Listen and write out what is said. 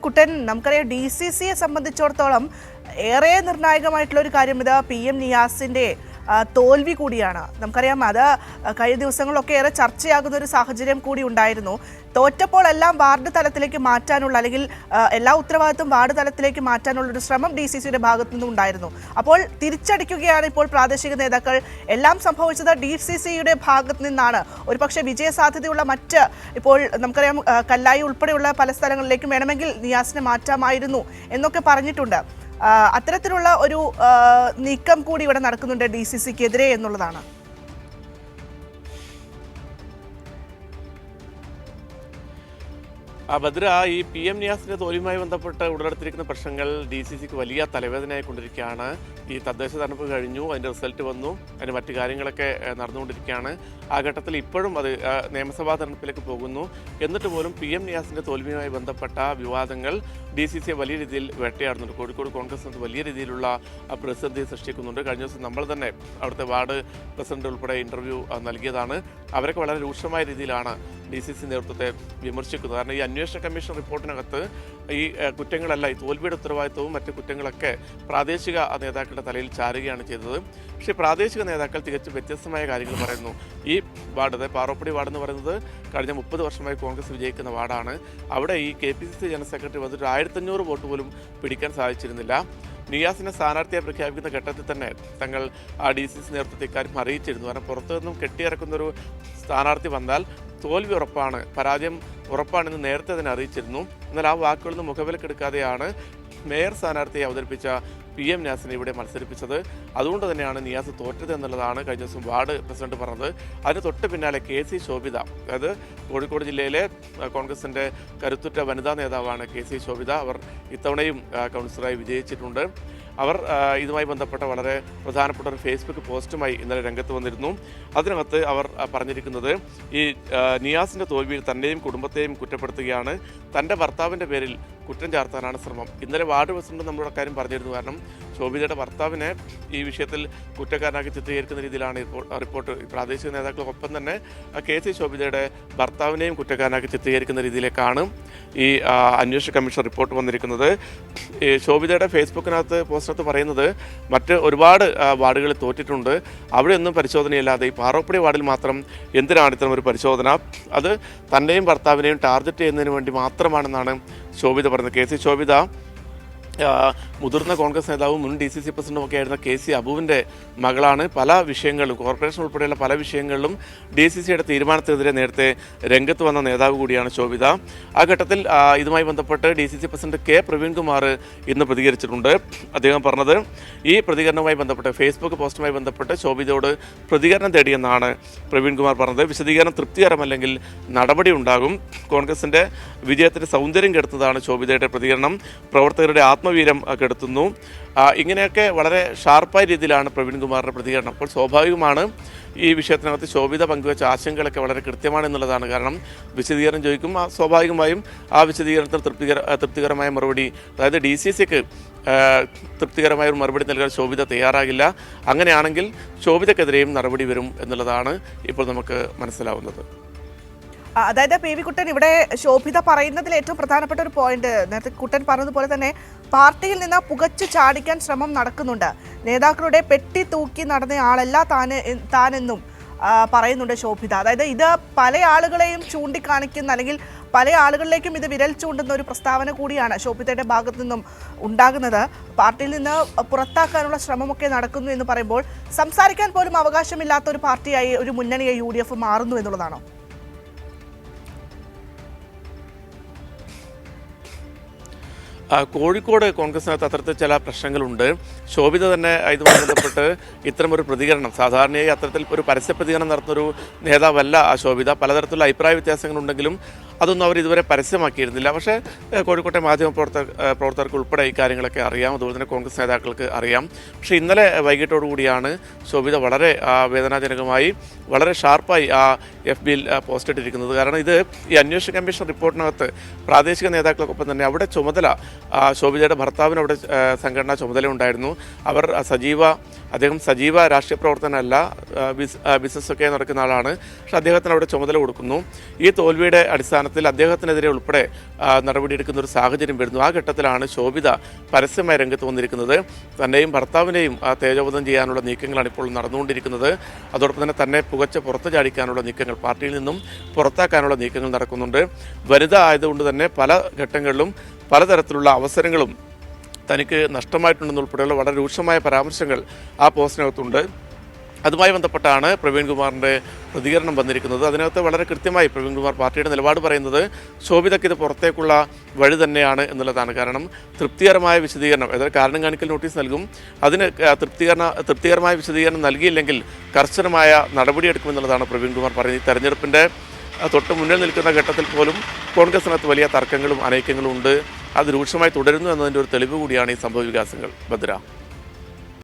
കുട്ടൻ, നമുക്കറിയാം DCCയെ സംബന്ധിച്ചിടത്തോളം ഏറെ നിർണായകമായിട്ടുള്ള ഒരു കാര്യം ഇത് PM നിയാസിന്റെ തോൽവി കൂടിയാണ്. നമുക്കറിയാം അത് കഴിഞ്ഞ ദിവസങ്ങളിലൊക്കെ ഏറെ ചർച്ചയാകുന്ന ഒരു സാഹചര്യം കൂടി ഉണ്ടായിരുന്നു. തോറ്റപ്പോൾ എല്ലാം വാർഡ് തലത്തിലേക്ക് മാറ്റാനുള്ള അല്ലെങ്കിൽ എല്ലാ ഉത്തരവാദിത്വം വാർഡ് തലത്തിലേക്ക് മാറ്റാനുള്ള ഒരു ശ്രമം DCCയുടെ ഭാഗത്തു നിന്നും ഉണ്ടായിരുന്നു. അപ്പോൾ തിരിച്ചടിക്കുകയാണ് ഇപ്പോൾ പ്രാദേശിക നേതാക്കൾ. എല്ലാം സംഭവിച്ചത് DCCയുടെ ഭാഗത്ത് നിന്നാണ്. ഒരു പക്ഷേ വിജയസാധ്യതയുള്ള മറ്റ് ഇപ്പോൾ നമുക്കറിയാം കല്ലായി ഉൾപ്പെടെയുള്ള പല സ്ഥലങ്ങളിലേക്കും വേണമെങ്കിൽ നിയാസിനെ മാറ്റാമായിരുന്നു എന്നൊക്കെ പറഞ്ഞിട്ടുണ്ട്. അത്തരത്തിലുള്ള ഒരു നീക്കം കൂടി ഇവിടെ നടക്കുന്നുണ്ട് DCCക്കെതിരെ എന്നുള്ളതാണ്. ഭദ്ര, ഈ PM നിയാസിന്റെ തോൽവിയുമായി ബന്ധപ്പെട്ട് ഉടലെടുത്തിരിക്കുന്ന പ്രശ്നങ്ങൾ DCCക്ക് വലിയ തലവേദനയായിക്കൊണ്ടിരിക്കുകയാണ്. ഈ തദ്ദേശ തെരഞ്ഞെടുപ്പ് കഴിഞ്ഞു, അതിൻ്റെ റിസൾട്ട് വന്നു, അതിന് മറ്റു കാര്യങ്ങളൊക്കെ നടന്നുകൊണ്ടിരിക്കുകയാണ്. ആ ഘട്ടത്തിൽ ഇപ്പോഴും അത് നിയമസഭാ തെരഞ്ഞെടുപ്പിലേക്ക് പോകുന്നു. എന്നിട്ട് പോലും PM നിയാസിന്റെ തോൽവിയുമായി ബന്ധപ്പെട്ട വിവാദങ്ങൾ DCCയെ വലിയ രീതിയിൽ വേട്ടയാടുന്നുണ്ട്. കോഴിക്കോട് കോൺഗ്രസ് വലിയ രീതിയിലുള്ള പ്രതിസന്ധി സൃഷ്ടിക്കുന്നുണ്ട്. കഴിഞ്ഞ ദിവസം നമ്മൾ തന്നെ അവിടുത്തെ വാർഡ് പ്രസിഡന്റ് ഉൾപ്പെടെ ഇന്റർവ്യൂ നൽകിയതാണ്. അവരൊക്കെ വളരെ രൂക്ഷമായ രീതിയിലാണ് DCC നേതൃത്വത്തെ വിമർശിക്കുന്നത്. കാരണം ഈ അന്വേഷണ കമ്മീഷൻ റിപ്പോർട്ടിനകത്ത് ഈ കുറ്റങ്ങളല്ല, ഈ തോൽവിയുടെ ഉത്തരവാദിത്വവും മറ്റ് കുറ്റങ്ങളൊക്കെ പ്രാദേശിക നേതാക്കളുടെ തലയിൽ ചാരുകയാണ് ചെയ്തത്. പക്ഷേ പ്രാദേശിക നേതാക്കൾ തികച്ചും വ്യത്യസ്തമായ കാര്യങ്ങൾ പറയുന്നു. ഈ വാർഡ്, പാറോപ്പടി വാർഡ് എന്ന് പറയുന്നത് കഴിഞ്ഞ 30 വർഷമായി കോൺഗ്രസ് വിജയിക്കുന്ന വാർഡാണ്. അവിടെ ഈ KPCC ജനറൽ സെക്രട്ടറി വന്നിട്ട് 1500 വോട്ട് പോലും പിടിക്കാൻ സാധിച്ചിരുന്നില്ല. നിയാസിനെ സ്ഥാനാർത്ഥിയെ പ്രഖ്യാപിക്കുന്ന ഘട്ടത്തിൽ തന്നെ തങ്ങൾ DCC നേതൃത്വത്തെ ഇക്കാര്യം അറിയിച്ചിരുന്നു. കാരണം പുറത്തു നിന്നും കെട്ടിയിറക്കുന്നൊരു സ്ഥാനാർത്ഥി വന്നാൽ തോൽവി ഉറപ്പാണ്, പരാജയം ഉറപ്പാണെന്ന് നേരത്തെ തന്നെ അറിയിച്ചിരുന്നു. എന്നാൽ ആ വാക്കുകളിൽ നിന്ന് മുഖവിലക്കെടുക്കാതെയാണ് മേയർ സ്ഥാനാർത്ഥിയെ അവതരിപ്പിച്ച PM നിയാസിനെ ഇവിടെ മത്സരിപ്പിച്ചത്. അതുകൊണ്ട് തന്നെയാണ് നിയാസ് തോറ്റത് എന്നുള്ളതാണ് കഴിഞ്ഞ ദിവസം വാർഡ് പ്രസിഡന്റ് പറഞ്ഞത്. അതിന് തൊട്ട് പിന്നാലെ KC ശോഭിത, അതായത് കോഴിക്കോട് ജില്ലയിലെ കോൺഗ്രസിന്റെ കരുത്തുറ്റ വനിതാ നേതാവാണ് KC ശോഭിത. അവർ ഇത്തവണയും കൗൺസിലറായി വിജയിച്ചിട്ടുണ്ട്. അവർ ഇതുമായി ബന്ധപ്പെട്ട വളരെ പ്രധാനപ്പെട്ട ഒരു ഫേസ്ബുക്ക് പോസ്റ്റുമായി ഇന്നലെ രംഗത്ത് വന്നിരുന്നു. അതിനകത്ത് അവർ പറഞ്ഞിരിക്കുന്നത് ഈ നിയാസിന്റെ തോൽവിയിൽ തന്നെയും കുടുംബത്തെയും കുറ്റപ്പെടുത്തുകയാണ്. തൻ്റെ ഭർത്താവിൻ്റെ പേരിൽ കുറ്റം ചാർത്താനാണ് ശ്രമം. ഇന്നലെ വാർഡ് പ്രസിഡന്റ് നമ്മുടെ കാര്യം പറഞ്ഞിരുന്നു. കാരണം ശോഭിതയുടെ ഭർത്താവിനെ ഈ വിഷയത്തിൽ കുറ്റക്കാരനാക്കി ചിത്രീകരിക്കുന്ന രീതിയിലാണ് റിപ്പോർട്ട്. പ്രാദേശിക നേതാക്കൾക്കൊപ്പം തന്നെ KC ശോഭിതയുടെ ഭർത്താവിനെയും കുറ്റക്കാരനാക്കി ചിത്രീകരിക്കുന്ന രീതിയിലേക്കാണ് ഈ അന്വേഷണ കമ്മീഷൻ റിപ്പോർട്ട് വന്നിരിക്കുന്നത്. ഈ ശോഭിതയുടെ ഫേസ്ബുക്കിനകത്ത് പോസ്റ്റത്ത് പറയുന്നത് മറ്റ് ഒരുപാട് വാർഡുകളിൽ തോറ്റിട്ടുണ്ട്, അവിടെയൊന്നും പരിശോധനയില്ലാതെ ഈ പാറോപ്പടി വാർഡിൽ മാത്രം എന്തിനാണ് ഇത്തരം ഒരു പരിശോധന? അത് തന്നെയും ഭർത്താവിനെയും ടാർഗറ്റ് ചെയ്യുന്നതിന് വേണ്ടി മാത്രമാണെന്നാണ് ശോഭിത പറയുന്നത്. KC ശോഭിത മുതിർന്ന കോൺഗ്രസ് നേതാവും മുൻ DCC പ്രസിഡന്റും ഒക്കെ ആയിരുന്ന KC അബുവിൻ്റെ മകളാണ്. പല വിഷയങ്ങളിലും, കോർപ്പറേഷൻ ഉൾപ്പെടെയുള്ള പല വിഷയങ്ങളിലും DCCയുടെ തീരുമാനത്തിനെതിരെ നേരത്തെ രംഗത്ത് വന്ന നേതാവ് കൂടിയാണ് ശോഭിത. ആ ഘട്ടത്തിൽ ഇതുമായി ബന്ധപ്പെട്ട് DCC പ്രസിഡന്റ് K പ്രവീൺകുമാർ ഇന്ന് പ്രതികരിച്ചിട്ടുണ്ട്. അദ്ദേഹം പറഞ്ഞത് ഈ പ്രതികരണവുമായി ബന്ധപ്പെട്ട് ഫേസ്ബുക്ക് പോസ്റ്റുമായി ബന്ധപ്പെട്ട് ശോഭിതയോട് പ്രതികരണം തേടിയെന്നാണ് പ്രവീൺകുമാർ പറഞ്ഞത്. വിശദീകരണം തൃപ്തികരമല്ലെങ്കിൽ നടപടി ഉണ്ടാകും. കോൺഗ്രസിൻ്റെ വിജയത്തിന് സൗന്ദര്യം കെടുത്തതാണ് ശോഭിതയുടെ പ്രതികരണം, പ്രവർത്തകരുടെ ആത്മവീര്യം കെടുത്തുന്നു. ഇങ്ങനെയൊക്കെ വളരെ ഷാർപ്പായ രീതിയിലാണ് പ്രവീൺകുമാറിൻ്റെ പ്രതികരണം. അപ്പോൾ സ്വാഭാവികമാണ് ഈ വിഷയത്തിനകത്ത് ശോഭിത പങ്കുവച്ച ആശങ്കകളൊക്കെ വളരെ കൃത്യമാണെന്നുള്ളതാണ്. കാരണം വിശദീകരണം ചോദിക്കും, സ്വാഭാവികമായും ആ വിശദീകരണത്തിൽ തൃപ്തികരമായ മറുപടി, അതായത് DCCക്ക് തൃപ്തികരമായ ഒരു മറുപടി നൽകാൻ ശോഭിത തയ്യാറാകില്ല. അങ്ങനെയാണെങ്കിൽ ശോഭിതക്കെതിരെയും നടപടി വരും എന്നുള്ളതാണ് ഇപ്പോൾ നമുക്ക് മനസ്സിലാവുന്നത്. അതായത് PV കുട്ടൻ, ഇവിടെ ശോഭിത പറയുന്നതിൽ ഏറ്റവും പ്രധാനപ്പെട്ട ഒരു പോയിന്റ്, നേരത്തെ കുട്ടൻ പറഞ്ഞതുപോലെ തന്നെ പാർട്ടിയിൽ നിന്ന് പുകച്ചു ചാടിക്കാൻ ശ്രമം നടക്കുന്നുണ്ട്. നേതാക്കളുടെ പെട്ടി തൂക്കി നടന്ന ആളല്ല താനെന്നും പറയുന്നുണ്ട് ശോഭിത. അതായത് ഇത് പല ആളുകളെയും ചൂണ്ടിക്കാണിക്കുന്ന അല്ലെങ്കിൽ പല ആളുകളിലേക്കും ഇത് വിരൽ ചൂണ്ടുന്ന ഒരു പ്രസ്താവന കൂടിയാണ് ശോഭിതയുടെ ഭാഗത്തു നിന്നും ഉണ്ടാകുന്നത്. പാർട്ടിയിൽ നിന്ന് പുറത്താക്കാനുള്ള ശ്രമമൊക്കെ നടക്കുന്നു എന്ന് പറയുമ്പോൾ സംസാരിക്കാൻ പോലും അവകാശമില്ലാത്ത ഒരു പാർട്ടിയായി, ഒരു മുന്നണിയായി UDF മാറുന്നു എന്നുള്ളതാണോ? കോഴിക്കോട് കോൺഗ്രസിനകത്ത് അത്തരത്തിൽ ചില പ്രശ്നങ്ങളുണ്ട്. ശോഭിത തന്നെ ഇതുമായി ബന്ധപ്പെട്ട് ഇത്തരമൊരു പ്രതികരണം, സാധാരണയായി അത്തരത്തിൽ ഒരു പരസ്യ പ്രതികരണം നടത്തുന്നൊരു നേതാവല്ല ശോഭിത. പലതരത്തിലുള്ള അഭിപ്രായ വ്യത്യാസങ്ങളുണ്ടെങ്കിലും അതൊന്നും അവർ ഇതുവരെ പരസ്യമാക്കിയിരുന്നില്ല. പക്ഷേ കോഴിക്കോട്ടെ പ്രവർത്തകർക്ക് ഉൾപ്പെടെ ഈ കാര്യങ്ങളൊക്കെ അറിയാം, അതുപോലെ തന്നെ കോൺഗ്രസ് നേതാക്കൾക്ക് അറിയാം. പക്ഷേ ഇന്നലെ വൈകിട്ടോടുകൂടിയാണ് ശോഭിത വളരെ വേദനാജനകമായി, വളരെ ഷാർപ്പായി FB-യിൽ പോസ്റ്റ് ഇട്ടിരിക്കുന്നത്. കാരണം ഇത് ഈ അന്വേഷണ കമ്മീഷൻ റിപ്പോർട്ടിനകത്ത് പ്രാദേശിക നേതാക്കൾക്കൊപ്പം തന്നെ അവിടെ ചുമതല ശോഭിതയുടെ ഭർത്താവിന് അവിടെ സംഘടനാ ചുമതല ഉണ്ടായിരുന്നു. അദ്ദേഹം സജീവ രാഷ്ട്രീയ പ്രവർത്തനമല്ല, ബിസിനസ്സൊക്കെ നടക്കുന്ന ആളാണ്. പക്ഷെ അദ്ദേഹത്തിന് അവിടെ ചുമതല കൊടുക്കുന്നു. ഈ തോൽവിയുടെ അടിസ്ഥാനത്തിൽ അദ്ദേഹത്തിനെതിരെ ഉൾപ്പെടെ നടപടിയെടുക്കുന്ന ഒരു സാഹചര്യം വരുന്നു. ആ ഘട്ടത്തിലാണ് ശോഭിത പരസ്യമായി രംഗത്ത് വന്നിരിക്കുന്നത്. തന്നെയും ഭർത്താവിനെയും തേജോവധം ചെയ്യാനുള്ള നീക്കങ്ങളാണ് ഇപ്പോൾ നടന്നുകൊണ്ടിരിക്കുന്നത്. അതോടൊപ്പം തന്നെ തന്നെ പുകച്ച് പുറത്തു ചാടിക്കാനുള്ള നീക്കങ്ങൾ, പാർട്ടിയിൽ നിന്നും പുറത്താക്കാനുള്ള നീക്കങ്ങൾ നടക്കുന്നുണ്ട്. വനിത ആയതുകൊണ്ട് തന്നെ പല ഘട്ടങ്ങളിലും പലതരത്തിലുള്ള അവസരങ്ങളും തനിക്ക് നഷ്ടമായിട്ടുണ്ടെന്നുൾപ്പെടെയുള്ള വളരെ രൂക്ഷമായ പരാമർശങ്ങൾ ആ പോസ്റ്റിനകത്തുണ്ട്. അതുമായി ബന്ധപ്പെട്ടാണ് പ്രവീൺ കുമാറിൻ്റെ പ്രതികരണം വന്നിരിക്കുന്നത്. അതിനകത്ത് വളരെ കൃത്യമായി പ്രവീൺ കുമാർ പാർട്ടിയുടെ നിലപാട് പറയുന്നത് ശോഭിതയ്ക്ക് ഇത് പുറത്തേക്കുള്ള വഴി തന്നെയാണ് എന്നുള്ളതാണ്. കാരണം തൃപ്തികരമായ വിശദീകരണം, അതായത് കാരണം കാണിക്കൽ നോട്ടീസ് നൽകും. അതിന് തൃപ്തികരമായ വിശദീകരണം നൽകിയില്ലെങ്കിൽ കർശനമായ നടപടിയെടുക്കുമെന്നുള്ളതാണ് പ്രവീൺ കുമാർ പറയുന്നത്. ഈ തെരഞ്ഞെടുപ്പിൻ്റെ തൊട്ട് മുന്നിൽ നിൽക്കുന്ന ഘട്ടത്തിൽ പോലും കോൺഗ്രസിനകത്ത് വലിയ തർക്കങ്ങളും അനൈക്യങ്ങളും ഉണ്ട്. അത് രൂക്ഷമായി തുടരുന്നു എന്നതിൻ്റെ ഒരു തെളിവ് കൂടിയാണ് ഈ സംഭവ വികാസങ്ങൾ. ഭദ്ര.